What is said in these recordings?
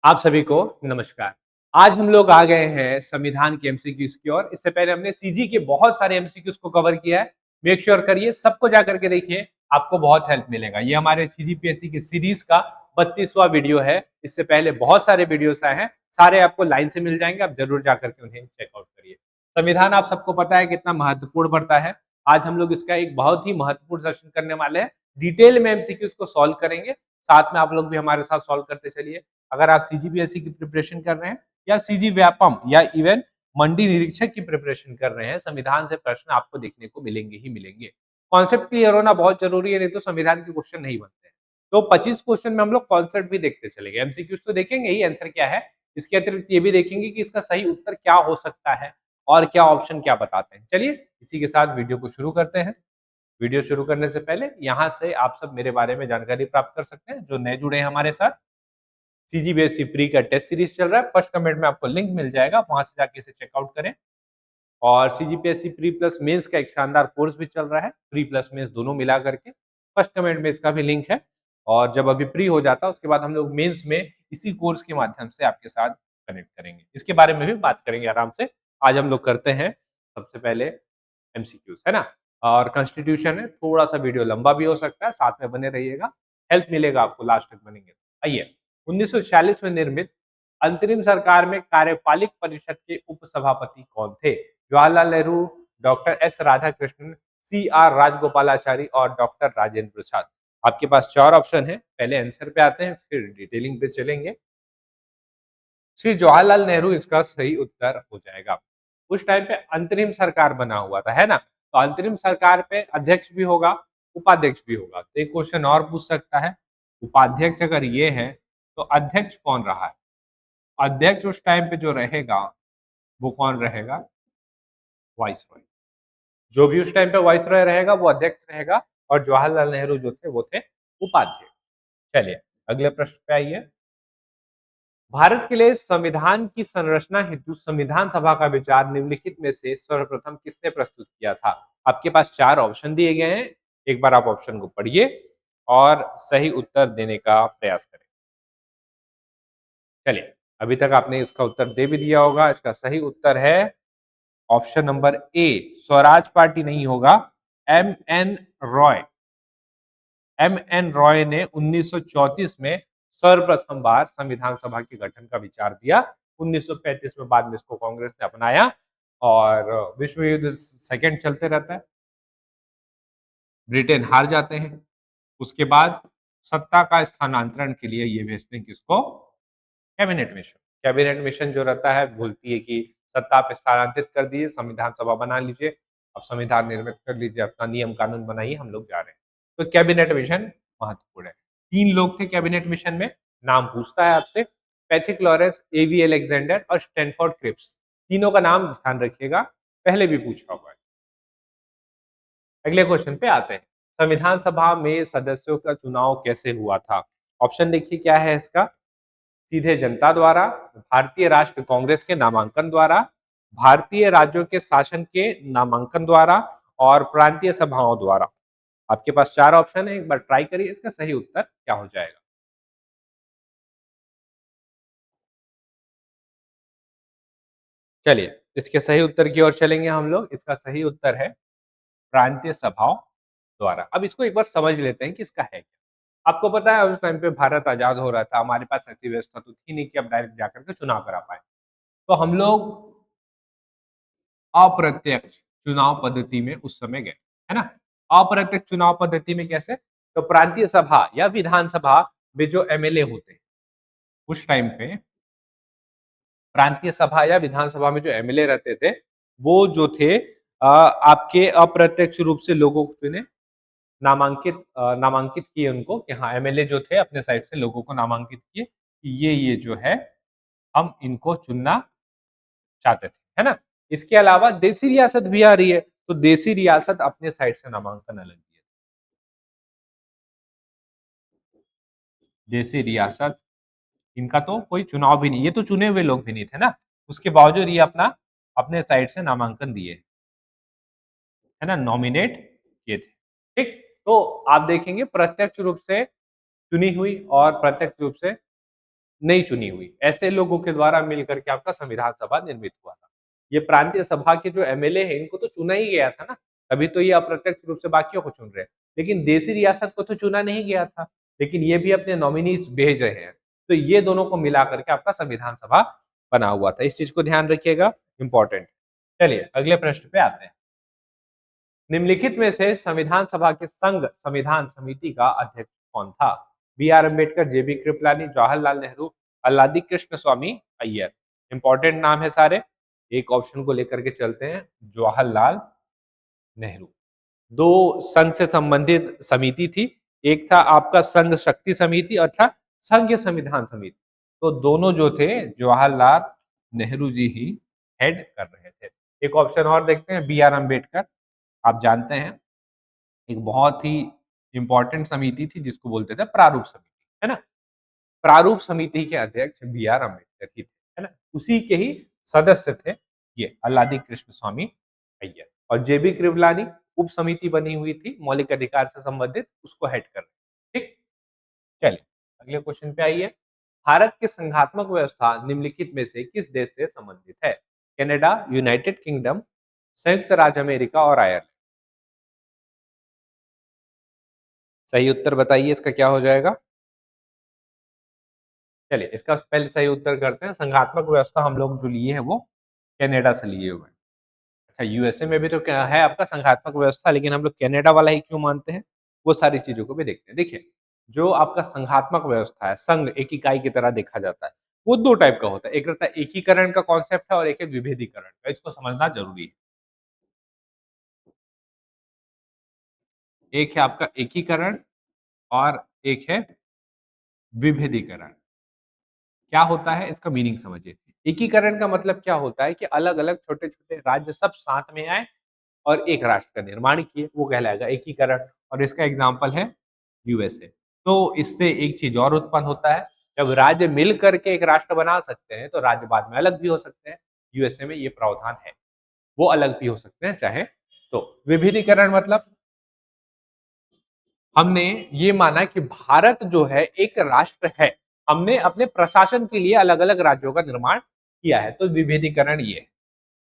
आप सभी को नमस्कार। आज हम लोग आ गए हैं संविधान के एमसीक्यूज की ओर। इससे पहले हमने सीजी के बहुत सारे एमसीक्यूज को कवर किया है। मेक श्योर करिए सबको जा करके देखिए, आपको बहुत हेल्प मिलेगा। ये हमारे सीजीपीएससी की सीरीज का 32वां वीडियो है। इससे पहले बहुत सारे वीडियोस आए हैं, सारे आपको लाइन से मिल जाएंगे। आप जरूर जा करके उन्हें चेकआउट करिए। संविधान आप सबको पता है कितना महत्वपूर्ण पड़ता है। आज हम लोग इसका एक बहुत ही महत्वपूर्ण सेशन करने वाले हैं। डिटेल में एमसीक्यूज को सॉल्व करेंगे, साथ में आप लोग भी हमारे साथ सॉल्व करते चलिए। अगर आप सीजीपीएससी की प्रिपरेशन कर रहे हैं या सीजी व्यापम या इवन मंडी निरीक्षक की प्रिपरेशन कर रहे हैं, संविधान से प्रश्न आपको देखने को मिलेंगे ही मिलेंगे। कॉन्सेप्ट क्लियर होना बहुत जरूरी है, नहीं तो संविधान के क्वेश्चन नहीं बनते हैं। तो 25 क्वेश्चन में हम लोग कॉन्सेप्ट भी देखते चलेंगे। एमसीक्यूज तो देखेंगे ही, आंसर क्या है। इसके अतिरिक्त ये भी देखेंगे कि इसका सही उत्तर क्या हो सकता है और क्या ऑप्शन क्या बताते हैं। चलिए इसी के साथ वीडियो को शुरू करते हैं। वीडियो शुरू करने से पहले यहाँ से आप सब मेरे बारे में जानकारी प्राप्त कर सकते हैं जो नए जुड़े हैं हमारे साथ। सीजीबीएसई प्री का टेस्ट सीरीज चल रहा है। फर्स्ट कमेंट में आपको लिंक मिल जाएगा, वहां से जाके इसे चेकआउट करें। और सीजीपीएससी प्री प्लस मेंस का एक शानदार कोर्स भी चल रहा है, प्री प्लस मेंस दोनों मिला करके। फर्स्ट कमेंट में इसका भी लिंक है। और जब अभी प्री हो जाता है उसके बाद हम लोग मेंस में इसी कोर्स के माध्यम से आपके साथ कनेक्ट करेंगे। इसके बारे में भी बात करेंगे आराम से। आज हम लोग करते हैं सबसे पहले एमसीक्यूज, है ना। और कॉन्स्टिट्यूशन है, थोड़ा सा वीडियो लंबा भी हो सकता है, साथ में बने रहिएगा, हेल्प मिलेगा आपको लास्ट तक बनेंगे। आइए, 1946 में निर्मित अंतरिम सरकार में कार्यपालिक परिषद के उपसभापति कौन थे? Jawaharlal Nehru, doctor S Radhakrishnan, C R Rajagopalachari और डॉक्टर राजेंद्र प्रसाद। आपके पास चार ऑप्शन है। पहले आंसर पे आते हैं, फिर डिटेलिंग पे चलेंगे। श्री जवाहरलाल नेहरू इसका सही उत्तर हो जाएगा। उस टाइम पे अंतरिम सरकार बना हुआ था, है ना। तो अंतरिम सरकार पे अध्यक्ष भी होगा, उपाध्यक्ष भी होगा। तो एक क्वेश्चन और पूछ सकता है, उपाध्यक्ष अगर ये है तो अध्यक्ष कौन रहा है? अध्यक्ष उस टाइम पे जो रहेगा वो कौन रहेगा? वाइस रॉय। जो भी उस टाइम पे वाइस रॉय रहेगा वो अध्यक्ष रहेगा, और जवाहरलाल नेहरू जो थे वो थे उपाध्यक्ष। चलिए अगले प्रश्न पे आइए। भारत के लिए संविधान की संरचना हेतु संविधान सभा का विचार निम्नलिखित में से सर्वप्रथम किसने प्रस्तुत किया था? आपके पास चार ऑप्शन दिए गए हैं। एक बार आप ऑप्शन को पढ़िए और सही उत्तर देने का प्रयास करें। चलिए, अभी तक आपने इसका उत्तर दे भी दिया होगा। इसका सही उत्तर है option number A, Swaraj party नहीं होगा, M N Roy. M N Roy ने 1934 में सर्वप्रथम बार संविधान सभा के गठन का विचार दिया। 1935 में बाद में इसको कांग्रेस ने अपनाया, और विश्व युद्ध सेकंड चलते रहता है। ब्रिटेन हार जाते हैं। उसके बाद सत्ता का स्थानांतरण के लिए ये भेजते हैं किसको? Cabinet mission. कैबिनेट मिशन जो रहता है बोलती है कि सत्ता पे स्थानांतरित कर दिए, संविधान सभा बना लीजिए, अब संविधान निर्मित कर लीजिए, अपना नियम कानून बनाइए, हम लोग जा रहे हैं। तो कैबिनेट मिशन महत्वपूर्ण है। तीन लोग थे कैबिनेट मिशन में, नाम पूछता है आपसे। पैट्रिक लॉरेंस, एवी अलेक्जेंडर और स्टैनफोर्ड क्रिप्स। तीनों का नाम ध्यान रखिएगा, पहले भी पूछा हुआ है। अगले क्वेश्चन पे आते हैं। संविधान सभा में सदस्यों का चुनाव कैसे हुआ था? ऑप्शन देखिए क्या है इसका। सीधे जनता द्वारा, भारतीय राष्ट्र कांग्रेस के नामांकन द्वारा, भारतीय राज्यों के शासन के नामांकन द्वारा, और प्रांतीय सभाओं द्वारा। आपके पास चार ऑप्शन है, एक बार ट्राई करिए इसका सही उत्तर क्या हो जाएगा। चलिए इसके सही उत्तर की ओर चलेंगे हम लोग। इसका सही उत्तर है प्रांतीय सभाओं द्वारा। अब इसको एक बार समझ लेते हैं कि इसका है क्या। आपको पता है उस टाइम पे भारत आजाद हो रहा था, हमारे पास ऐसी व्यवस्था तो थी नहीं कि अब डायरेक्ट जाकर के चुनाव करा पाए। तो हम लोग अप्रत्यक्ष चुनाव पद्धति में उस समय गए, है ना। अप्रत्यक्ष चुनाव पद्धति में कैसे? तो प्रांतीय सभा या विधानसभा में जो एमएलए होते हैं उस टाइम पे, प्रांतीय सभा या विधानसभा में जो एमएलए रहते थे वो जो थे आपके अप्रत्यक्ष रूप से लोगों को चुने, नामांकित किए उनको कि हाँ, एमएलए जो थे अपने साइड से लोगों को नामांकित किए कि ये जो है हम इनको चुनना चाहते थे, है ना। इसके अलावा देसी रियासत भी आ रही है, तो देसी रियासत अपने साइड से नामांकन अलग दिए। देसी रियासत, इनका तो कोई चुनाव भी नहीं, ये तो चुने हुए लोग भी नहीं थे ना, उसके बावजूद ये अपना अपने साइड से नामांकन दिए, है ना, नॉमिनेट किए थे। ठीक, तो आप देखेंगे प्रत्यक्ष रूप से चुनी हुई और प्रत्यक्ष रूप से नहीं चुनी हुई, ऐसे लोगों के द्वारा मिलकर के आपका संविधान सभा निर्मित हुआ था। ये प्रांतीय सभा के जो एमएलए हैं इनको तो चुना ही गया था ना, तभी तो ये अप्रत्यक्ष रूप से बाकियों को चुन रहे हैं। लेकिन देशी रियासत को तो चुना नहीं गया था, लेकिन ये भी अपने नॉमिनीज भेज रहे हैं। तो ये दोनों को मिला करके आपका संविधान सभा बना हुआ था। इस चीज को ध्यान रखिएगा, इंपॉर्टेंट। चलिए अगले प्रश्न पे आते हैं। निम्नलिखित में से संविधान सभा के संघ संविधान समिति का अध्यक्ष कौन था? B R Ambedkar, J B Kripalani, Jawaharlal Nehru, Alladi Krishnaswami Iyer. Important नाम है सारे। एक ऑप्शन को लेकर के चलते हैं, जवाहरलाल नेहरू। दो संघ से संबंधित समिति थी, एक था आपका संघ शक्ति समिति और था संघीय संविधान समिति। तो दोनों जो थे जवाहरलाल नेहरू जी ही हेड कर रहे थे। एक ऑप्शन और देखते हैं, बी आर अम्बेडकर। आप जानते हैं एक बहुत ही इंपॉर्टेंट समिति थी जिसको बोलते थे प्रारूप समिति, है ना। प्रारूप समिति के अध्यक्ष बी आर अम्बेडकर ही थे, है ना। उसी के ही सदस्य थे ये अल्लादी कृष्ण स्वामी अय्यर। और जेबी कृपलानी उप समिति बनी हुई थी मौलिक अधिकार से संबंधित, उसको हेड कर रहे। ठीक, चलिए अगले क्वेश्चन पे आइए। भारत की संघात्मक व्यवस्था निम्नलिखित में से किस देश से संबंधित है? कनाडा, यूनाइटेड किंगडम, संयुक्त राज्य अमेरिका और आयरलैंड। सही उत्तर बताइए, इसका क्या हो जाएगा? चलिए इसका पहले सही उत्तर करते हैं। संघात्मक व्यवस्था हम लोग जो लिए है वो कनाडा से लिए हुए हैं। अच्छा, यूएसए में भी तो क्या है आपका संघात्मक व्यवस्था, लेकिन हम लोग कनाडा वाला ही क्यों मानते हैं, वो सारी चीजों को भी देखते हैं। देखिए, जो आपका संघात्मक व्यवस्था है, संघ एक इकाई की तरह देखा जाता है, वो दो टाइप का होता है। एक रहता है एकीकरण का कॉन्सेप्ट है और एक है विभेदीकरण का। इसको समझना जरूरी है। एक है आपका एकीकरण और एक है विभेदीकरण। क्या होता है इसका मीनिंग समझिए। एकीकरण का मतलब क्या होता है कि अलग अलग छोटे छोटे राज्य सब साथ में आए और एक राष्ट्र का निर्माण किए, वो कहलाएगा एकीकरण। और इसका एग्जाम्पल है यूएसए। तो इससे एक चीज और उत्पन्न होता है, जब राज्य मिल करके एक राष्ट्र बना सकते हैं तो राज्य बाद में अलग भी हो सकते हैं। यूएसए में ये प्रावधान है, वो अलग भी हो सकते हैं चाहे। तो विविधीकरण मतलब हमने ये माना कि भारत जो है एक राष्ट्र है, हमने अपने प्रशासन के लिए अलग अलग राज्यों का निर्माण किया है, तो विभेदीकरण ये है।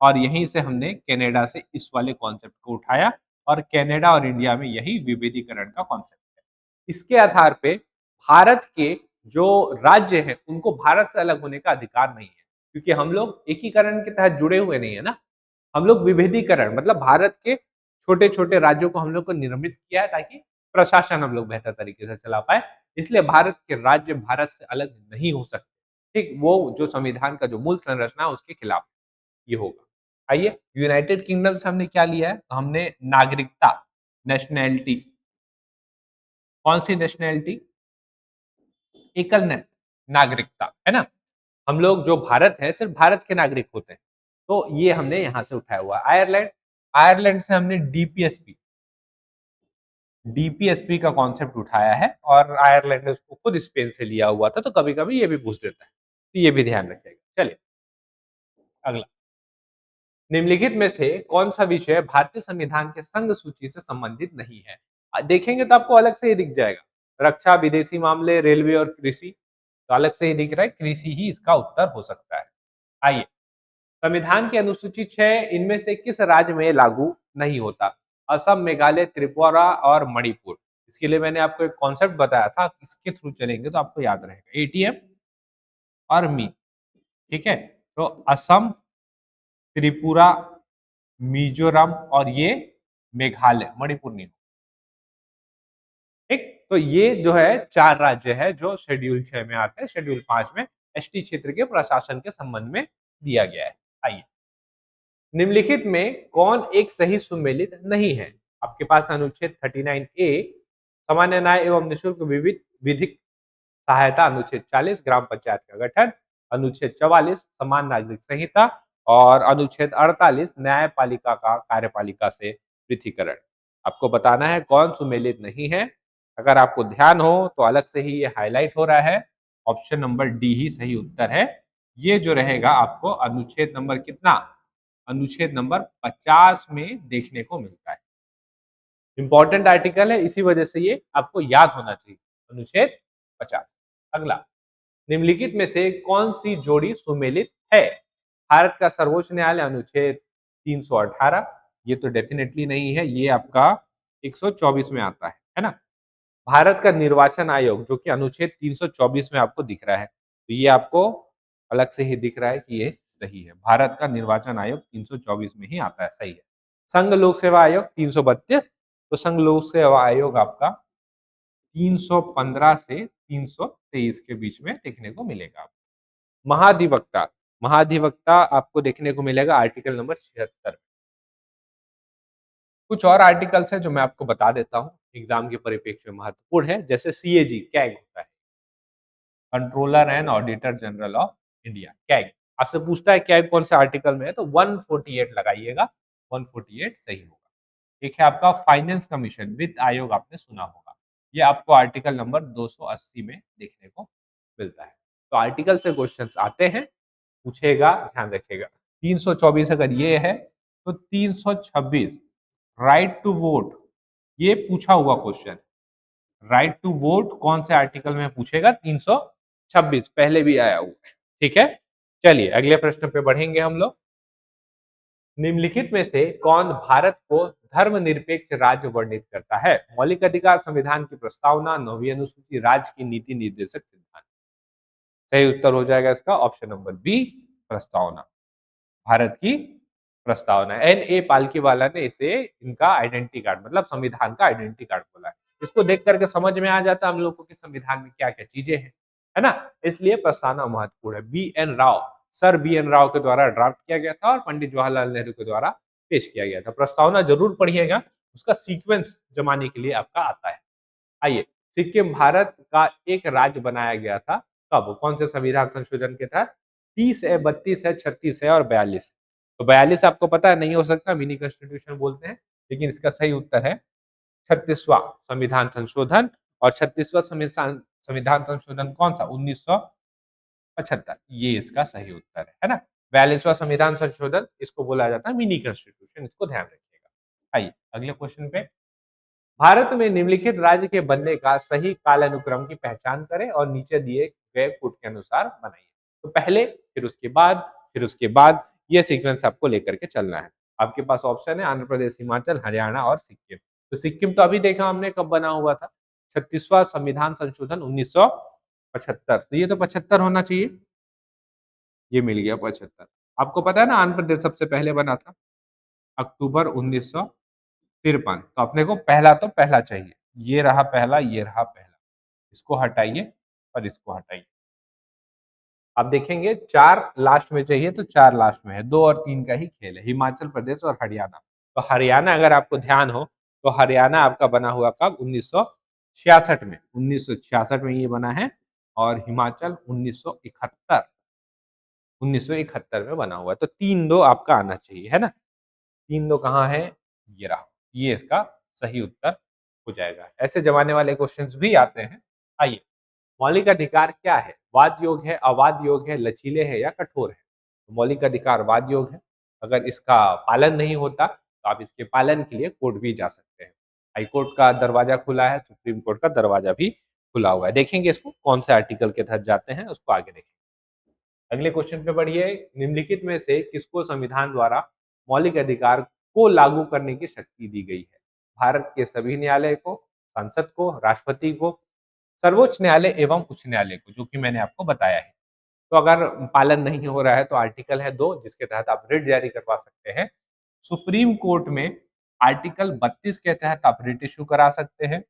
और यहीं से हमने कनाडा से इस वाले कॉन्सेप्ट को उठाया और कनाडा और इंडिया में यही विभेदीकरण का कॉन्सेप्ट है। इसके आधार पे भारत के जो राज्य हैं उनको भारत से अलग होने का अधिकार नहीं है, क्योंकि हम लोग एकीकरण के तहत जुड़े हुए नहीं है ना। हम लोग विभेदीकरण मतलब भारत के छोटे छोटे राज्यों को हम लोग को निर्मित किया है ताकि प्रशासन हम लोग बेहतर तरीके से चला पाए। इसलिए भारत के राज्य भारत से अलग नहीं हो सकते। ठीक, वो जो संविधान का जो मूल संरचना है उसके खिलाफ ये होगा। आइए, यूनाइटेड किंगडम से हमने क्या लिया है, तो हमने नागरिकता, नेशनैलिटी। कौन सी नेशनैलिटी? एकल नागरिकता, है ना। हम लोग जो भारत है सिर्फ भारत के नागरिक होते हैं, तो ये हमने यहां से उठाया हुआ है। आयरलैंड, आयरलैंड से हमने डीपीएसपी, डीपीएसपी का कॉन्सेप्ट उठाया है और आयरलैंड ने उसको खुद स्पेन से लिया हुआ था, तो कभी कभी ये भी पूछ देता है, तो ये भी ध्यान रखिएगा। चलिए अगला, निम्नलिखित में से कौन सा विषय भारतीय संविधान के संघ सूची से संबंधित नहीं है? देखेंगे तो आपको अलग से ही दिख जाएगा, रक्षा, विदेशी मामले, रेलवे और कृषि। तो अलग से ही दिख रहा है, कृषि ही इसका उत्तर हो सकता है। आइए, संविधान की अनुसूची 6 इनमें से किस राज्य में लागू नहीं होता? असम, मेघालय, त्रिपुरा और मणिपुर। इसके लिए मैंने आपको एक कॉन्सेप्ट बताया था, इसके थ्रू चलेंगे तो आपको याद रहेगा, एटीएम और मी। ठीक है, तो असम, त्रिपुरा, मिजोरम और ये मेघालय, मणिपुर नहीं। ठीक, तो ये जो है 4 राज्य है जो शेड्यूल 6 में आते हैं। शेड्यूल 5 में एसटी क्षेत्र के प्रशासन के संबंध में दिया गया है। आइए, निम्नलिखित में कौन एक सही सुमेलित नहीं है? आपके पास अनुच्छेद 39 ए, सामान्य न्याय एवं निशुल्क विविध विधिक सहायता, अनुच्छेद 40 ग्राम पंचायत का गठन, अनुच्छेद 44 समान नागरिक संहिता और अनुच्छेद 48 न्यायपालिका का कार्यपालिका से पृथकीकरण। आपको बताना है कौन सुमेलित नहीं है। अगर आपको ध्यान हो तो अलग से ही ये हाईलाइट हो रहा है, ऑप्शन नंबर डी ही सही उत्तर है। ये जो रहेगा आपको अनुच्छेद नंबर कितना, अनुच्छेद नंबर 50 में देखने को मिलता है। इंपॉर्टेंट आर्टिकल है, इसी वजह से ये आपको याद होना चाहिए, अनुच्छेद 50। अगला, निम्नलिखित में से कौन सी जोड़ी सुमेलित है? भारत का सर्वोच्च न्यायालय अनुच्छेद 318, ये तो डेफिनेटली नहीं है, ये आपका 124 में आता है ना? भारत का निर्वाचन आयोग जो कि अनुच्छेद 324 में आपको दिख रहा है, तो ये आपको अलग से ही दिख रहा है कि ये सही है। भारत का निर्वाचन आयोग 324 में ही आता है, सही है। संघ लोक सेवा आयोग 332, तो संघ लोक सेवा आयोग आपका 315 से 323 के बीच में देखने को मिलेगा। महाधिवक्ता, महाधिवक्ता आपको देखने को मिलेगा आर्टिकल नंबर 76। कुछ और आर्टिकल्स हैं जो मैं आपको बता देता हूँ, एग्जाम के परिप्रेक्ष्य में महत्वपूर्ण है, जैसे सीएजी कैग होता है, controller and auditor general of India, CAG. आपसे पूछता है कैग कौन से आर्टिकल में है, तो 148 लगाइएगा, 148 सही होगा। एक है आपका फाइनेंस कमीशन, वित्त आयोग आपने सुना होगा, ये आपको आर्टिकल नंबर 280 में देखने को मिलता है। तो आर्टिकल से क्वेश्चंस आते हैं, पूछेगा, ध्यान रखिएगा। 324 अगर ये है तो 326 राइट टू वोट, ये पूछा हुआ क्वेश्चन, राइट टू वोट कौन से आर्टिकल में पूछेगा? 326 पहले भी आया हुआ है, ठीक है। चलिए अगले प्रश्न पे बढ़ेंगे हम लोग। निम्नलिखित में से कौन भारत को धर्मनिरपेक्ष राज्य वर्णित करता है? मौलिक अधिकार संविधान की प्रस्तावना, 9वीं अनुसूची, राज्य की नीति निर्देशक सिद्धांत। सही उत्तर हो जाएगा इसका ऑप्शन नंबर बी, प्रस्तावना, भारत की प्रस्तावना। एन ए पालकीवाला ने इसे इनका आइडेंटिटी कार्ड मतलब संविधान का आइडेंटिटी कार्ड बोला है। इसको देख करके समझ में आ जाता है हम लोग को कि संविधान में क्या क्या चीजें हैं, है ना। इसलिए प्रस्तावना महत्वपूर्ण है। B N Rao, sir B N Rao के द्वारा ड्राफ्ट किया गया था और पंडित जवाहरलाल नेहरू के द्वारा पेश किया गया था। प्रस्तावना जरूर पढ़िएगा, उसका सीक्वेंस जमाने के लिए आपका आता है। आइए, सिक्किम भारत का एक राज्य बनाया गया था कब? कौन से संविधान संशोधन के तहत? 30 है, 32 है, 36 है और 42 है। तो 42 आपको पता है नहीं हो सकता, मिनी कॉन्स्टिट्यूशन बोलते हैं, लेकिन इसका सही उत्तर है 36वां संविधान संशोधन। और 36वां संविधान संविधान संशोधन कौन सा? 1975, ये इसका सही उत्तर है ना। 42वां संविधान संशोधन इसको बोला जाता है मिनी कॉन्स्टिट्यूशन, इसको ध्यान रखिएगा। आइए अगले क्वेश्चन पे। भारत में निम्नलिखित राज्य के बनने का सही कालानुक्रम की पहचान करें और नीचे दिए गए कोड के अनुसार बनाइए। तो पहले, फिर उसके बाद, फिर उसके बाद, ये सीक्वेंस आपको लेकर के चलना है। आपके पास ऑप्शन है आंध्र प्रदेश, हिमाचल, हरियाणा और सिक्किम। तो सिक्किम तो अभी देखा हमने कब बना हुआ था, 36वां संविधान संशोधन 1975, तो ये तो 75 होना चाहिए, ये मिल गया 75। आपको पता है ना आंध्र प्रदेश सबसे पहले बना था अक्टूबर 1953, तो अपने को पहला तो पहला चाहिए, ये रहा पहला, ये रहा पहला, इसको हटाइए और इसको हटाइए। आप देखेंगे 4 लास्ट में चाहिए, तो 4 लास्ट में है, 2 और 3 का ही खेल है, हिमाचल प्रदेश और हरियाणा। तो हरियाणा अगर आपको ध्यान हो, तो हरियाणा आपका बना हुआ कब? 1966 में, 1966 में ये बना है। और हिमाचल 1971, 1971 में बना हुआ है। तो 3-2 आपका आना चाहिए, है ना। 3-2 कहाँ है? ये रहा, ये इसका सही उत्तर हो जाएगा। ऐसे जमाने वाले क्वेश्चंस भी आते हैं। आइए, मौलिक अधिकार क्या है? वाद योग है, अवाद योग है, लचीले है या कठोर है? तो मौलिक अधिकार वाद योग है। अगर इसका पालन नहीं होता तो आप इसके पालन के लिए कोर्ट भी जा सकते हैं। हाई कोर्ट का दरवाजा खुला है, सुप्रीम कोर्ट का दरवाजा भी खुला हुआ है। देखेंगे इसको कौन से आर्टिकल के तहत जाते हैं, उसको आगे देखेंगे। अगले क्वेश्चन पे बढ़िए। निम्नलिखित में से किसको संविधान द्वारा मौलिक अधिकार को लागू करने की शक्ति दी गई है? भारत के सभी न्यायालय को, संसद को, राष्ट्रपति को, सर्वोच्च न्यायालय एवं उच्च न्यायालय को, जो कि मैंने आपको बताया है। तो अगर पालन नहीं हो रहा है तो आर्टिकल है 2 जिसके तहत आप रिट जारी करवा सकते हैं। सुप्रीम कोर्ट में आर्टिकल 32 के तहत आप रिट इशू करा सकते हैं।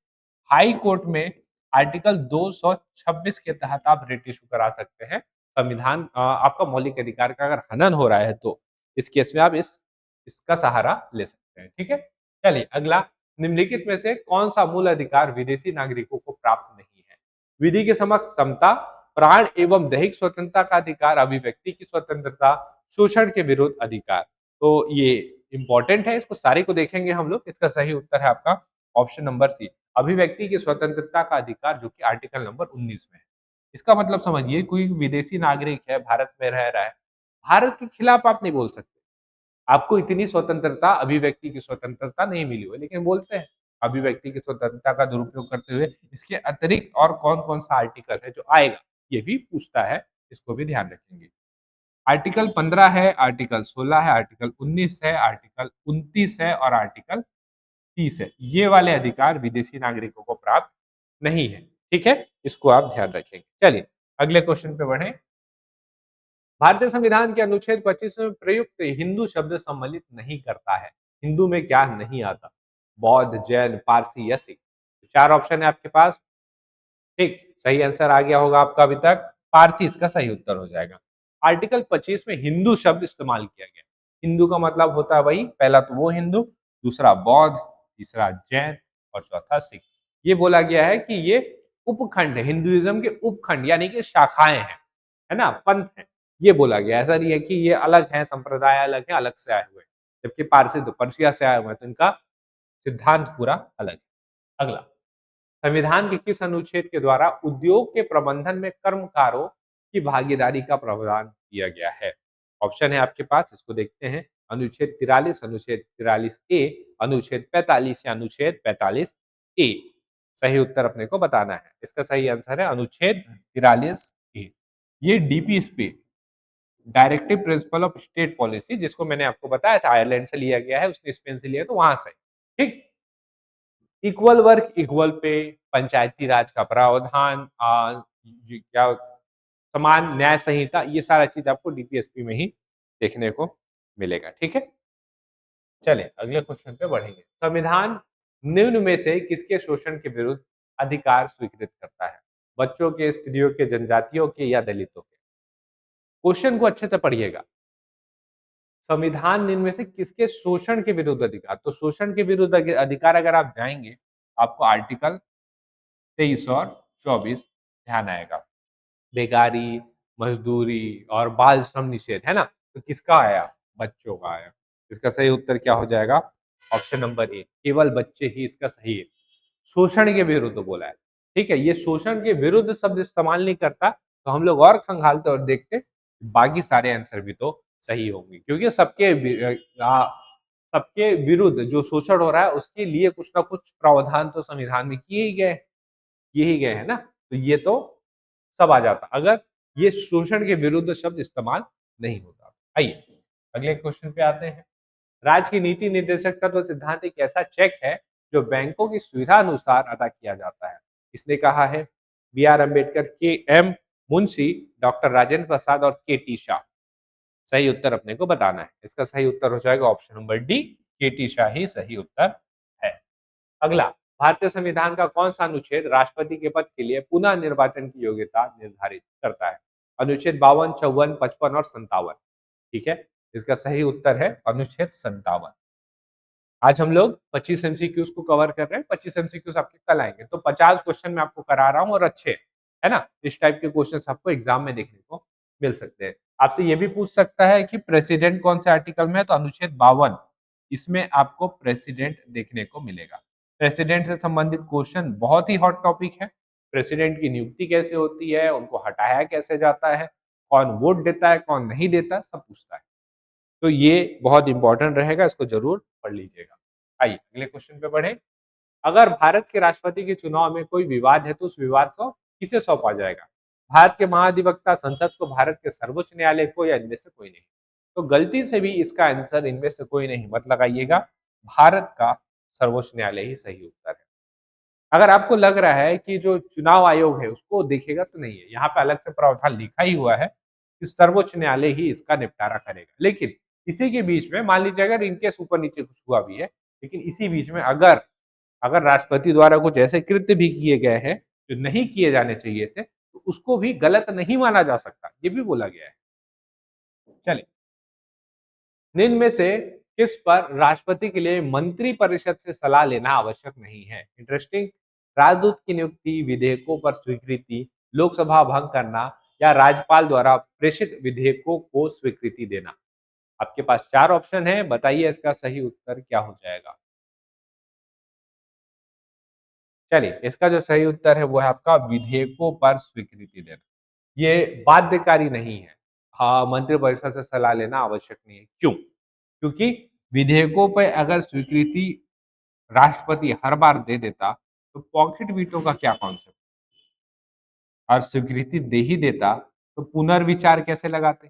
हाई कोर्ट में आर्टिकल 226 के तहत आप रिट इशू करा सकते हैं। संविधान आपका मौलिक अधिकार का अगर हनन हो रहा है तो इस केस में आप इसका सहारा ले सकते हैं, ठीक है। चलिए अगला, निम्नलिखित में से कौन सा मूल अधिकार विदेशी नागरिकों को प्राप्त नहीं है? विधि के समक्ष समता, प्राण एवं दैहिक स्वतंत्रता का अधिकार, अभिव्यक्ति की स्वतंत्रता, शोषण के विरुद्ध अधिकार। तो ये इंपॉर्टेंट है, इसको सारे को देखेंगे हम लोग। इसका सही उत्तर है आपका ऑप्शन नंबर सी, अभिव्यक्ति की स्वतंत्रता का अधिकार, जो कि आर्टिकल नंबर 19 में है। इसका मतलब समझिए, कोई विदेशी नागरिक है, भारत में रह रहा है, भारत के खिलाफ आप नहीं बोल सकते। आपको इतनी स्वतंत्रता, अभिव्यक्ति की स्वतंत्रता नहीं मिली हुई, लेकिन बोलते हैं अभिव्यक्ति की स्वतंत्रता का दुरुपयोग करते हुए इसके अतिरिक्त और कौन कौन सा आर्टिकल है जो आएगा, ये भी पूछता है, इसको भी ध्यान रखेंगे। आर्टिकल 15 है, आर्टिकल 16 है, आर्टिकल 19 है, आर्टिकल 29 है और आर्टिकल 30 है। ये वाले अधिकार विदेशी नागरिकों को प्राप्त नहीं है। ठीक है, इसको आप ध्यान रखेंगे। चलिए अगले क्वेश्चन पे बढ़े। भारतीय संविधान के अनुच्छेद 25 में प्रयुक्त हिंदू शब्द सम्मिलित नहीं करता है। हिंदू में क्या नहीं आता? बौद्ध, जैन, पारसी या सिख। चार ऑप्शन है आपके पास। ठीक, सही आंसर आ गया होगा आपका अभी तक। पारसी इसका सही उत्तर हो जाएगा। आर्टिकल 25 में हिंदू शब्द इस्तेमाल किया गया। हिंदू का मतलब होता है वही, पहला तो वो हिंदू, दूसरा बौद्ध, तीसरा जैन और चौथा सिख। ये बोला गया है कि ये उपखंड है, हिंदुइज्म के उपखंड यानी कि शाखाएं हैं, है ना, पंथ है। ये बोला गया, ऐसा नहीं है कि ये अलग है, संप्रदाय अलग है, अलग से आए हुए। जबकि पारसी तो पर्शिया से आए हुए हैं, तो इनका सिद्धांत पूरा अलग है। अगला, संविधान के किस अनुच्छेद के द्वारा उद्योग के प्रबंधन में कर्मकारों की भागीदारी का प्रावधान किया गया है? ऑप्शन है आपके पास, इसको देखते हैं। अनुच्छेद 43, अनुच्छेद 43 ए, अनुच्छेद 45 या अनुच्छेद 45 ए। सही उत्तर अपने को बताना है। इसका सही आंसर है अनुच्छेद 43 ए। ये DPSP, directive principle of state policy, जिसको मैंने आपको बताया था आयरलैंड से लिया गया है, उसने स्पेन से लिया, तो वहां से। ठीक, इक्वल वर्क इक्वल पे, पंचायती राज का प्रावधान, ये क्या, समान न्याय संहिता, ये सारा चीज आपको डीपीएसपी में ही देखने को मिलेगा। ठीक है, चले अगले क्वेश्चन पे बढ़ेंगे। संविधान निम्न में से किसके शोषण के विरुद्ध अधिकार स्वीकृत करता है? बच्चों के, स्त्रियों के, जनजातियों के या दलितों के? क्वेश्चन को अच्छे से पढ़िएगा। संविधान निम्न में से किसके शोषण के विरुद्ध अधिकार, तो शोषण के विरुद्ध अधिकार अगर आप जाएंगे, आपको आर्टिकल 23 और 24 ध्यान आएगा। बेकारी, मजदूरी और बाल श्रम निषेध, है ना, तो किसका आया? बच्चों का आया। इसका सही उत्तर क्या हो जाएगा? ऑप्शन नंबर ए, केवल बच्चे ही इसका सही है। शोषण के विरुद्ध बोला है। ठीक है, ये शोषण के विरुद्ध शब्द इस्तेमाल नहीं करता, तो हम लोग और खंगालते और देखते बाकी सारे आंसर भी तो सही होंगे, क्योंकि सबके विरुद्ध जो शोषण हो रहा है उसके लिए कुछ ना कुछ प्रावधान तो संविधान में किए ही गए हैं ना, तो ये तो सब आ जाता अगर ये शोषण के विरुद्ध शब्द इस्तेमाल नहीं होता। आइए अगले क्वेश्चन पे आते हैं। राज्य की नीति निर्देशक तत्व सिद्धांत एक ऐसा चेक है जो बैंकों की सुविधा अनुसार अदा किया जाता है। इसने कहा है बी आर अम्बेडकर, के एम मुंशी, डॉक्टर राजेंद्र प्रसाद और के टी शाह। सही उत्तर अपने को बताना है। इसका सही उत्तर हो जाएगा ऑप्शन नंबर डी, के टी शाह ही सही उत्तर है। अगला, भारतीय संविधान का कौन सा अनुच्छेद राष्ट्रपति के पद के लिए पुनः निर्वाचन की योग्यता निर्धारित करता है? अनुच्छेद 52, 54, 55 और 57। ठीक है, इसका सही उत्तर है अनुच्छेद 57। आज हम लोग 25 एमसीक्यूज को कवर कर रहे हैं। 25 एमसीक्यूज आपके कल आएंगे, तो 50 क्वेश्चन मैं आपको करा रहा हूँ और अच्छे, है ना, इस टाइप के क्वेश्चन आपको एग्जाम में देखने को मिल सकते हैं। आपसे ये भी पूछ सकता है कि प्रेसिडेंट कौन से आर्टिकल में है, तो अनुच्छेद 52, इसमें आपको प्रेसिडेंट देखने को मिलेगा। प्रेसिडेंट से संबंधित क्वेश्चन बहुत ही हॉट टॉपिक है। प्रेसिडेंट की नियुक्ति कैसे होती है, उनको हटाया कैसे जाता है, कौन वोट देता है, कौन नहीं देता, सब पूछता है। तो ये बहुत इंपॉर्टेंट रहेगा, इसको जरूर पढ़ लीजिएगा। आइए अगले क्वेश्चन पे बढ़े। अगर भारत के राष्ट्रपति के चुनाव में कोई विवाद है तो उस विवाद को किसे सौंपा जाएगा? भारत के महाधिवक्ता, संसद को, भारत के सर्वोच्च न्यायालय को, या इनमें से कोई नहीं? तो गलती से भी इसका आंसर इनमें से कोई नहीं मत लगाइएगा, भारत का सर्वोच्च न्यायालय ही सही उत्तर है। अगर आपको लग रहा है कि जो चुनाव आयोग है उसको देखेगा, तो नहीं है, यहाँ पे अलग से प्रावधान लिखा ही हुआ है कि सर्वोच्च न्यायालय ही इसका निपटारा करेगा। लेकिन इसी के बीच में मान लीजिए अगर इनकेस ऊपर नीचे कुछ हुआ भी है, लेकिन इसी बीच में अगर अगर राष्ट्रपति द्वारा कुछ ऐसे कृत्य भी किए गए हैं जो नहीं किए जाने चाहिए थे, तो उसको भी गलत नहीं माना जा सकता, ये भी बोला गया है। चलिए, निम्न में से किस पर राष्ट्रपति के लिए मंत्री परिषद से सलाह लेना आवश्यक नहीं है? इंटरेस्टिंग। राजदूत की नियुक्ति, विधेयकों पर स्वीकृति, लोकसभा भंग करना, या राज्यपाल द्वारा प्रेषित विधेयकों को स्वीकृति देना। आपके पास चार ऑप्शन है, बताइए इसका सही उत्तर क्या हो जाएगा। चलिए, इसका जो सही उत्तर है वो है आपका विधेयकों पर स्वीकृति देना। ये बाध्यकारी नहीं है। हाँ, मंत्रिपरिषद से सलाह लेना आवश्यक नहीं है। क्यों? क्योंकि विधेयकों पर अगर स्वीकृति राष्ट्रपति हर बार दे देता, तो पॉकेट वीटो का क्या कॉन्सेप्ट? और स्वीकृति दे ही देता तो पुनर्विचार कैसे लगाते?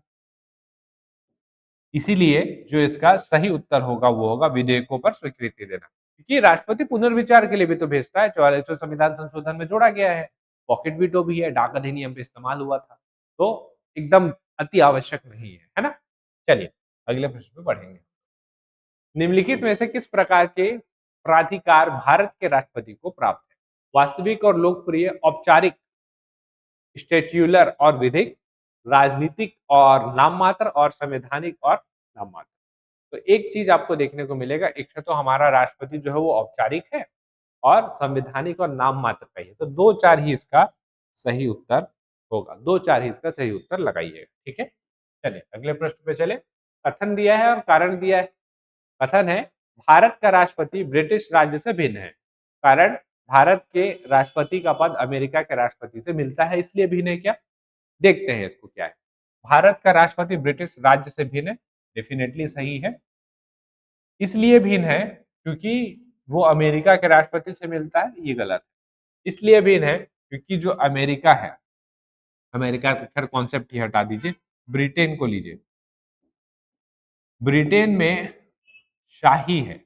इसीलिए जो इसका सही उत्तर होगा वो होगा विधेयकों पर स्वीकृति देना, क्योंकि राष्ट्रपति पुनर्विचार के लिए भी तो भेजता है। 44वें संविधान संशोधन में जोड़ा गया है, पॉकेट वीटो भी है, डाक अधिनियम पे इस्तेमाल हुआ था, तो एकदम अति आवश्यक नहीं है ना? चलिए अगले प्रश्न पे बढ़ेंगे। निम्नलिखित में से किस प्रकार के प्राधिकार भारत के राष्ट्रपति को प्राप्त है? वास्तविक और लोकप्रिय, औपचारिक, स्टेट्यूलर और विधिक, राजनीतिक और नाम मात्र, और संवैधानिक और नाम मात्र। तो एक चीज आपको देखने को मिलेगा, एक तो हमारा राष्ट्रपति जो है वो औपचारिक है और संवैधानिक और नाम मात्र का ही है, तो 2-4 ही इसका सही उत्तर होगा। 2-4 ही इसका सही उत्तर लगाइएगा, ठीक है। चलिए अगले प्रश्न पे चले। कथन दिया है और कारण दिया है। कथन है भारत का राष्ट्रपति ब्रिटिश राज्य से भिन्न है। कारण भारत के राष्ट्रपति का पद अमेरिका के राष्ट्रपति से मिलता है, इसलिए भिन्न है क्या? देखते हैं इसको क्या है। भारत का राष्ट्रपति ब्रिटिश राज्य से भिन्न है, डेफिनेटली सही है। इसलिए भिन्न है क्योंकि वो अमेरिका के राष्ट्रपति से मिलता है, ये गलत है। इसलिए भिन्न है क्योंकि जो अमेरिका है, अमेरिका का खैर कॉन्सेप्ट ही हटा दीजिए, ब्रिटेन को लीजिए। ब्रिटेन में शाही है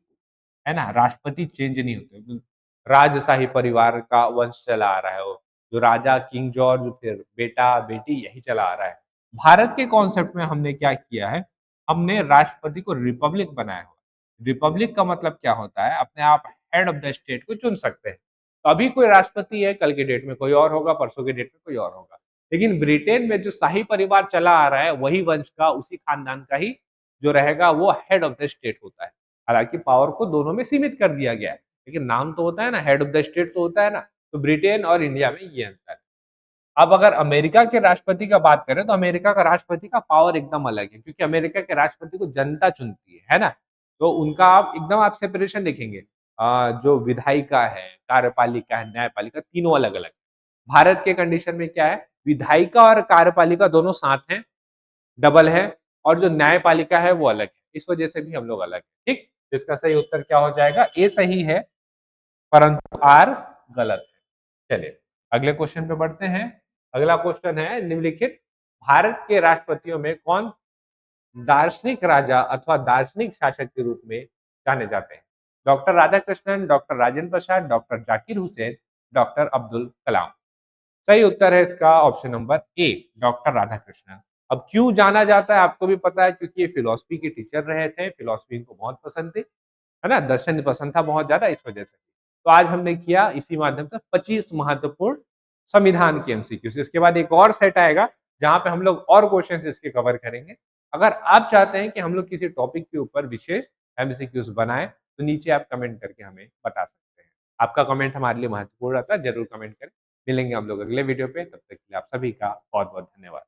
ना, राष्ट्रपति चेंज नहीं होते, राजशाही परिवार का वंश चला आ रहा है, वो जो राजा किंग जॉर्ज, फिर बेटा बेटी, यही चला आ रहा है। भारत के कॉन्सेप्ट में हमने क्या किया है, हमने राष्ट्रपति को रिपब्लिक बनाया हुआ। रिपब्लिक का मतलब क्या होता है, अपने आप हेड ऑफ द स्टेट को चुन सकते हैं। तो अभी कोई राष्ट्रपति है, कल के डेट में कोई और होगा, परसों के डेट में कोई और होगा। लेकिन ब्रिटेन में जो शाही परिवार चला आ रहा है, वही वंश का, उसी खानदान का ही जो रहेगा वो हेड ऑफ द स्टेट होता है। हालांकि पावर को दोनों में सीमित कर दिया गया है, लेकिन नाम तो होता है ना, हेड ऑफ द स्टेट तो होता है ना। तो ब्रिटेन और इंडिया में ये अंतर है। अब अगर अमेरिका के राष्ट्रपति का बात करें तो अमेरिका का राष्ट्रपति का पावर एकदम अलग है, क्योंकि अमेरिका के राष्ट्रपति को जनता चुनती है ना। तो उनका आप सेपरेशन देखेंगे। जो विधायिका है, कार्यपालिका है, न्यायपालिका, तीनों अलग अलग। भारत के कंडीशन में क्या है, विधायिका और कार्यपालिका दोनों साथ हैं, डबल है, और जो न्यायपालिका है वो अलग है। इस वजह से भी हम लोग अलग है, ठीक। तो इसका सही उत्तर क्या हो जाएगा, ए सही है परंतु आर गलत है। चलिए अगले क्वेश्चन पे बढ़ते हैं। अगला क्वेश्चन है, निम्नलिखित भारत के राष्ट्रपतियों में कौन दार्शनिक राजा अथवा दार्शनिक शासक के रूप में जाने जाते हैं? Doctor Radhakrishnan, doctor Rajendra Prasad, doctor Zakir Hussain, doctor Abdul Kalam. सही उत्तर है इसका ऑप्शन नंबर ए, डॉक्टर राधाकृष्णन। अब क्यों जाना जाता है आपको भी पता है, क्योंकि ये फिलोसफी के टीचर रहे थे, फिलोसफी इनको बहुत पसंद थी, है ना, दर्शन पसंद था बहुत ज्यादा, इस वजह से। तो आज हमने किया इसी माध्यम से 25 महत्वपूर्ण संविधान के एमसीक्यूज। इसके बाद एक और सेट आएगा जहां पे हम लोग और क्वेश्चन इसके कवर करेंगे। अगर आप चाहते हैं कि हम लोग किसी टॉपिक के ऊपर विशेष एमसीक्यूज बनाएं तो नीचे आप कमेंट करके हमें बता सकते हैं। आपका कमेंट हमारे लिए महत्वपूर्ण रहता है, जरूर कमेंट करें। मिलेंगे हम लोग अगले वीडियो पे, तब तक के लिए आप सभी का बहुत बहुत धन्यवाद।